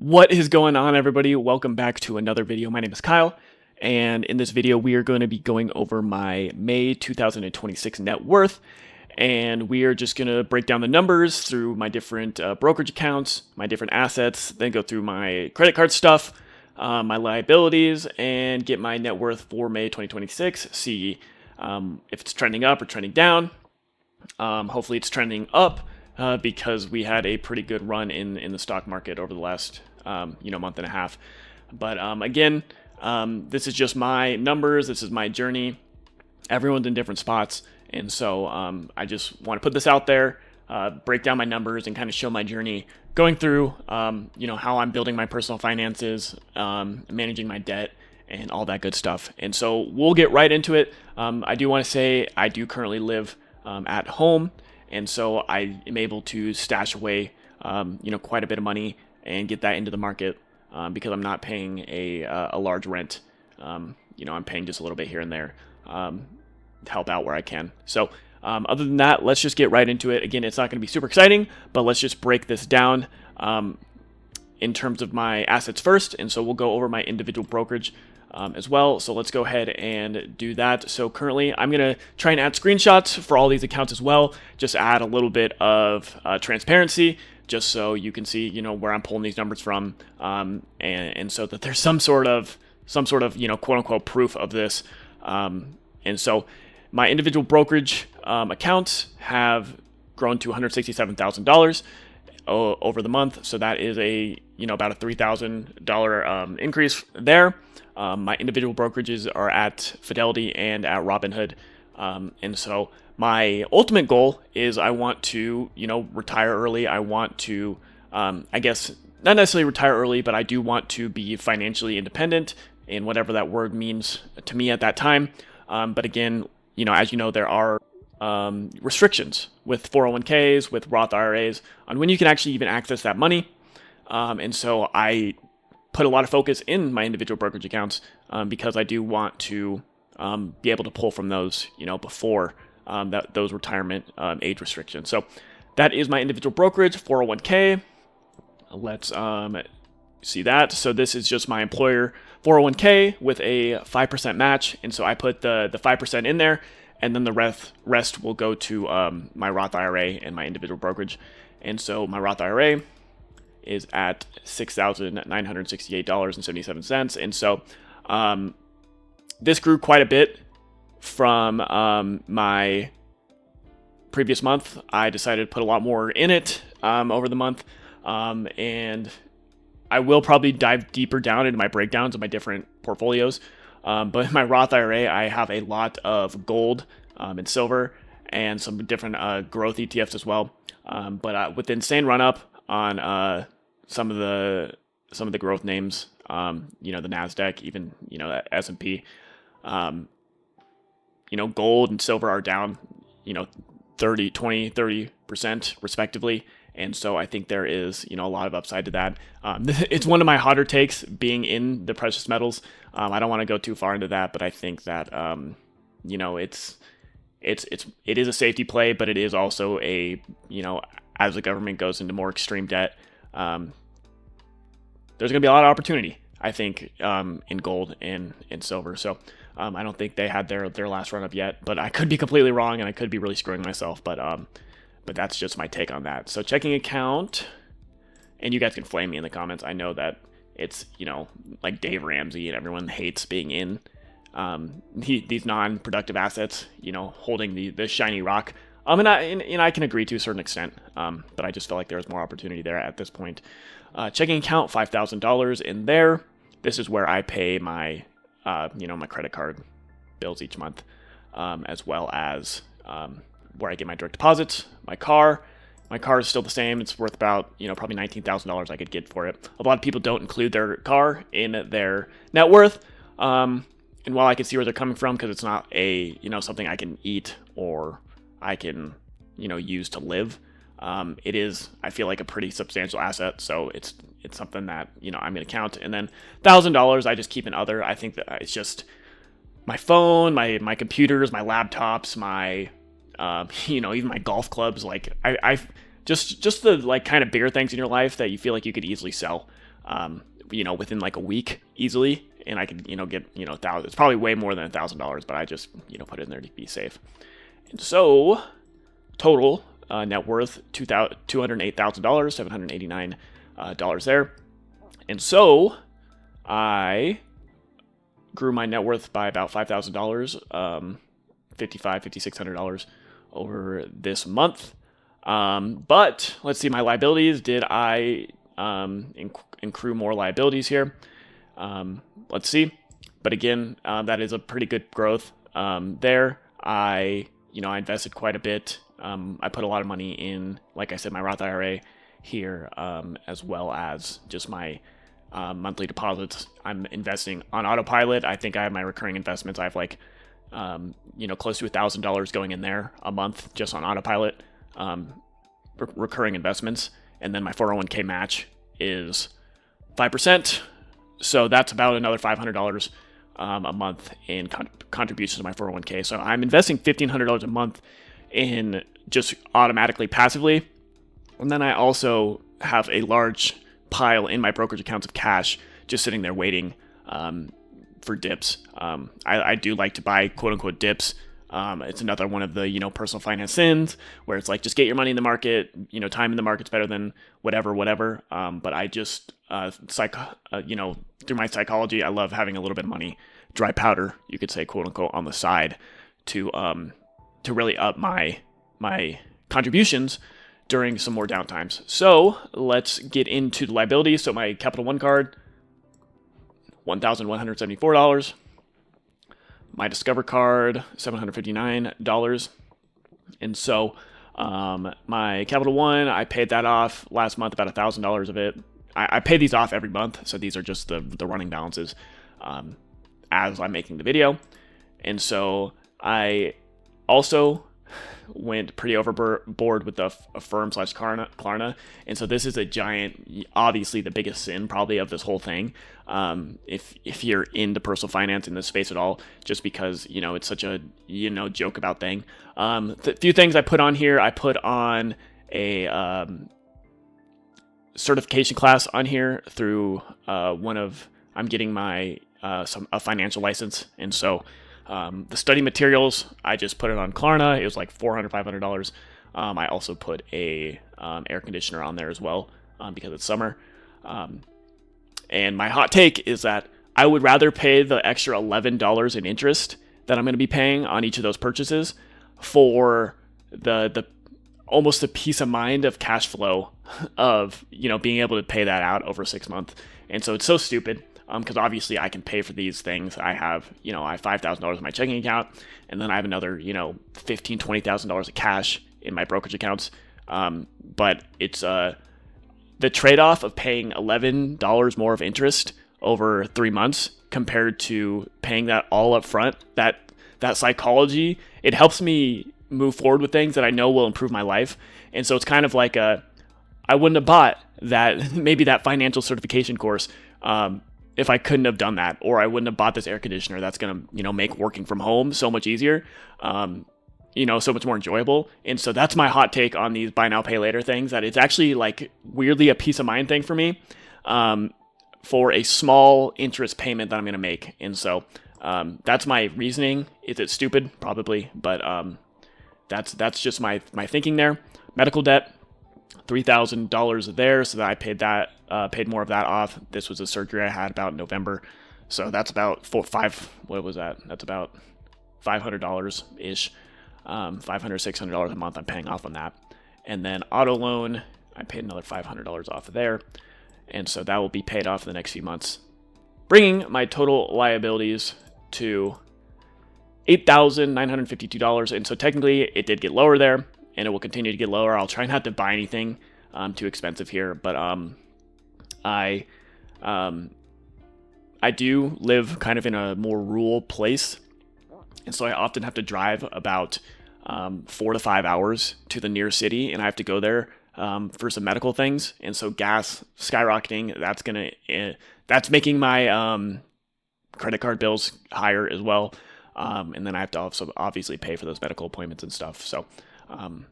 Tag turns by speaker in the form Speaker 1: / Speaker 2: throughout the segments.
Speaker 1: What is going on, everybody? Welcome back to another video. My name is Kyle, and in this video we are going to be going over my May 2026 net worth, and we are just going to break down the numbers through my different brokerage accounts, my different assets, then go through my credit card stuff, my liabilities, and get my net worth for May 2026, see if it's trending up or trending down. Hopefully it's trending up because we had a pretty good run in the stock market over the last month and a half. But again, this is just my numbers. This is my journey. Everyone's in different spots. And so I just want to put this out there, break down my numbers and kind of show my journey going through, how I'm building my personal finances, managing my debt and all that good stuff. And so we'll get right into it. I do want to say I do currently live at home. And so I am able to stash away, quite a bit of money and get that into the market because I'm not paying a large rent. I'm paying just a little bit here and there to help out where I can. So other than that, let's just get right into it. Again, it's not going to be super exciting, but let's just break this down in terms of my assets first. And so we'll go over my individual brokerage as well. So let's go ahead and do that. So currently I'm going to try and add screenshots for all these accounts as well. Just add a little bit of transparency just so you can see, where I'm pulling these numbers from. And so that there's some sort of, quote unquote proof of this. And so my individual brokerage accounts have grown to $167,000 over the month. So that is about a $3,000 increase there. My individual brokerages are at Fidelity and at Robinhood. And so my ultimate goal is I want to, retire early. I want to, not necessarily retire early, but I do want to be financially independent and whatever that word means to me at that time. But again, as you know, there are restrictions with 401ks, with Roth IRAs on when you can actually even access that money. And so I put a lot of focus in my individual brokerage accounts because I do want to be able to pull from those, before those retirement age restrictions. So that is my individual brokerage, 401k. Let's see that. So this is just my employer 401k with a 5% match. And so I put the 5% in there, and then the rest will go to my Roth IRA and my individual brokerage. And so my Roth IRA is at $6,968.77. And so this grew quite a bit from my previous month. I decided to put a lot more in it over the month. And I will probably dive deeper down into my breakdowns of my different portfolios. But in my Roth IRA, I have a lot of gold and silver and some different growth ETFs as well. But with the insane run up on some of the growth names, the NASDAQ, even S&P, gold and silver are down 30% respectively. And so I think there is a lot of upside to that. It's one of my hotter takes being in the precious metals. I don't want to go too far into that, but I think that it is a safety play, but it is also a as the government goes into more extreme debt, there's going to be a lot of opportunity, I think, in gold and in silver. So I don't think they had their last run up yet, but I could be completely wrong and I could be really screwing myself. But that's just my take on that. So checking account, and you guys can flame me in the comments. I know that it's, like Dave Ramsey and everyone hates being in these non-productive assets, holding the shiny rock. And I can agree to a certain extent, but I just feel like there's more opportunity there at this point. Checking account, $5,000 in there. This is where I pay my, my credit card bills each month, as well as where I get my direct deposits. My car is still the same. It's worth about, probably $19,000 I could get for it. A lot of people don't include their car in their net worth. And while I can see where they're coming from, because it's not something I can eat or I can, use to live. It is, I feel like, a pretty substantial asset. So it's something that, I'm going to count. And then $1,000, I just keep in other. I think that it's just my phone, my computers, my laptops, my, even my golf clubs. Like I just the like kind of bigger things in your life that you feel like you could easily sell. within like a week easily. And I could, get, it's probably way more than $1,000, but I just, put it in there to be safe. And so total net worth, $208,000, $789 there. And so I grew my net worth by about $5,000, $5,600 over this month. But let's see, my liabilities, did I accrue more liabilities here? Let's see. But again, that is a pretty good growth there. I invested quite a bit. I put a lot of money in, like I said, my Roth IRA here, as well as just my monthly deposits. I'm investing on autopilot. I think I have my recurring investments. I have like, close to $1,000 going in there a month just on autopilot, recurring investments. And then my 401k match is 5%. So that's about another $500 a month in contributions to my 401k. So I'm investing $1,500 a month in just automatically passively. And then I also have a large pile in my brokerage accounts of cash just sitting there waiting for dips. I do like to buy quote unquote dips. It's another one of the, personal finance sins where it's like, just get your money in the market, time in the market's better than whatever. But I just, through my psychology, I love having a little bit of money, dry powder, you could say, quote unquote, on the side to really up my contributions during some more downtimes. So let's get into the liabilities. So my Capital One card, $1,174. My Discover card, $759. And so my Capital One, I paid that off last month, about $1,000 of it. I pay these off every month, so these are just the running balances as I'm making the video. And so I also went pretty overboard with the Affirm/Klarna. And so this is a giant, obviously the biggest sin probably of this whole thing. If you're into personal finance in this space at all, just because, it's such a, joke about thing. The few things I put on here, I put on a certification class on here through I'm getting my, a financial license. And so the study materials, I just put it on Klarna. It was like $400, $500. I also put a air conditioner on there as well because it's summer. And my hot take is that I would rather pay the extra $11 in interest that I'm going to be paying on each of those purchases for the almost the peace of mind of cash flow of, being able to pay that out over 6 months. And so it's so stupid. Because obviously I can pay for these things. I have $5,000 in my checking account, and then I have another, $15,000, $20,000 of cash in my brokerage accounts. But it's the trade-off of paying $11 more of interest over 3 months compared to paying that all up front. That psychology, it helps me move forward with things that I know will improve my life. And so it's kind of like I wouldn't have bought that financial certification course. If I couldn't have done that, or I wouldn't have bought this air conditioner that's going to, make working from home so much easier, so much more enjoyable. And so that's my hot take on these buy now, pay later things, that it's actually like weirdly a peace of mind thing for me, for a small interest payment that I'm going to make. And so that's my reasoning. Is it stupid? Probably. But that's just my thinking there. Medical debt, $3,000 there, so that I paid more of that off. This was a surgery I had about in November, so that's about what was that? That's about $500 ish, $600 a month I'm paying off on that. And then auto loan, I paid another $500 off of there, and so that will be paid off in the next few months, bringing my total liabilities to $8,952. And so technically it did get lower there, and it will continue to get lower. I'll try not to buy anything too expensive here, but I do live kind of in a more rural place, and so I often have to drive about 4 to 5 hours to the nearest city, and I have to go there for some medical things. And so gas skyrocketing, that's making my credit card bills higher as well, and then I have to also obviously pay for those medical appointments and stuff. So I'm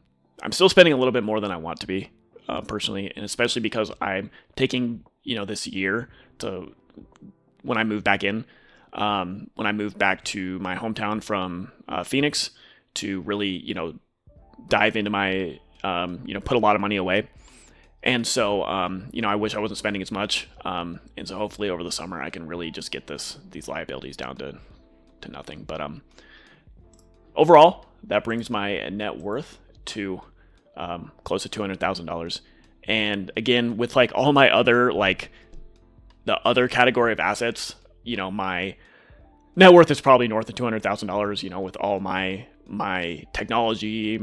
Speaker 1: still spending a little bit more than I want to be, personally, and especially because I'm taking, this year to when I move back in, when I moved back to my hometown from Phoenix to really, dive into my, put a lot of money away. And so, I wish I wasn't spending as much. And so hopefully over the summer, I can really just get these liabilities down to nothing. But, overall, that brings my net worth to, close to $200,000. And again, with like all my other, like the other category of assets, my net worth is probably north of $200,000, with all my technology,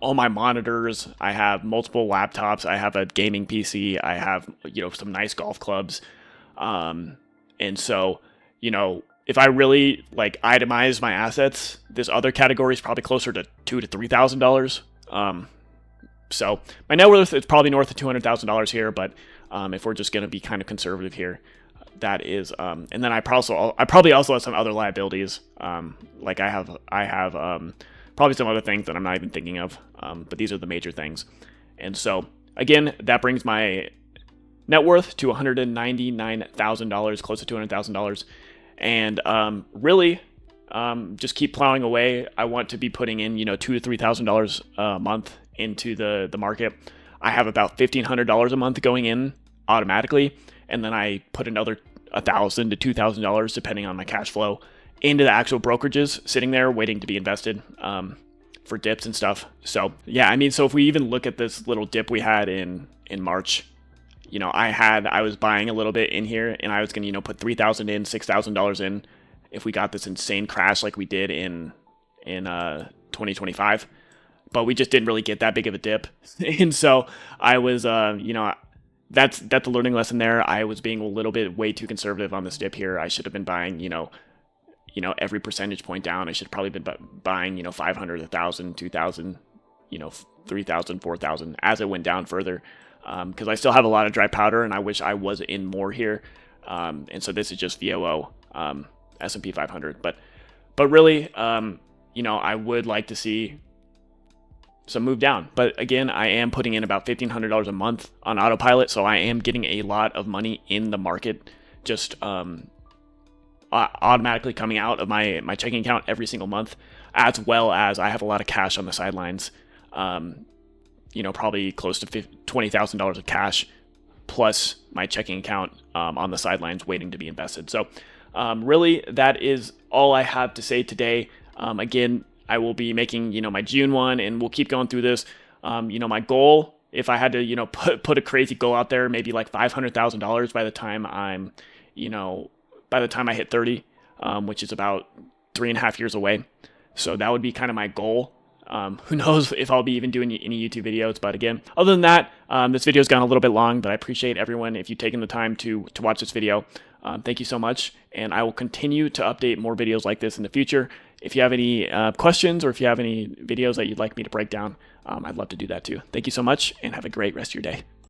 Speaker 1: all my monitors. I have multiple laptops. I have a gaming PC. I have, some nice golf clubs. And so, if I really like itemize my assets, this other category is probably closer to $2,000 to $3,000. So my net worth is probably north of $200,000 here, but if we're just going to be kind of conservative here, that is, and then I probably also have some other liabilities. Like I have probably some other things that I'm not even thinking of, but these are the major things. And so again, that brings my net worth to $199,000, close to $200,000. And really, just keep plowing away. I want to be putting in, $2,000 to $3,000 a month into the market. I have about $1,500 a month going in automatically, and then I put another $1,000 to $2,000 depending on my cash flow into the actual brokerages sitting there waiting to be invested for dips and stuff. So yeah, so if we even look at this little dip we had in March, I was buying a little bit in here, and I was going to put $3,000 in, $6,000 in if we got this insane crash like we did in 2025. But we just didn't really get that big of a dip. And so I was, that's the learning lesson there. I was being a little bit way too conservative on this dip here. I should have been buying, every percentage point down. I should have probably been buying, 500, 1,000, 2,000, 3,000, 4,000 as it went down further. Because I still have a lot of dry powder, and I wish I was in more here. And so this is just VOO, S&P 500. But really, I would like to see some move down. But again, I am putting in about $1,500 a month on autopilot, so I am getting a lot of money in the market just automatically coming out of my checking account every single month, as well as I have a lot of cash on the sidelines. Probably close to $20,000 of cash plus my checking account on the sidelines waiting to be invested. So really, that is all I have to say today. Again, I will be making, my June one, and we'll keep going through this. My goal, if I had to, put a crazy goal out there, maybe like $500,000 by the time I hit 30, which is about 3.5 years away. So that would be kind of my goal. Who knows if I'll be even doing any YouTube videos, but again, other than that, this video's gone a little bit long, but I appreciate everyone if you've taken the time to watch this video. Thank you so much, and I will continue to update more videos like this in the future. If you have any questions, or if you have any videos that you'd like me to break down, I'd love to do that too. Thank you so much, and have a great rest of your day.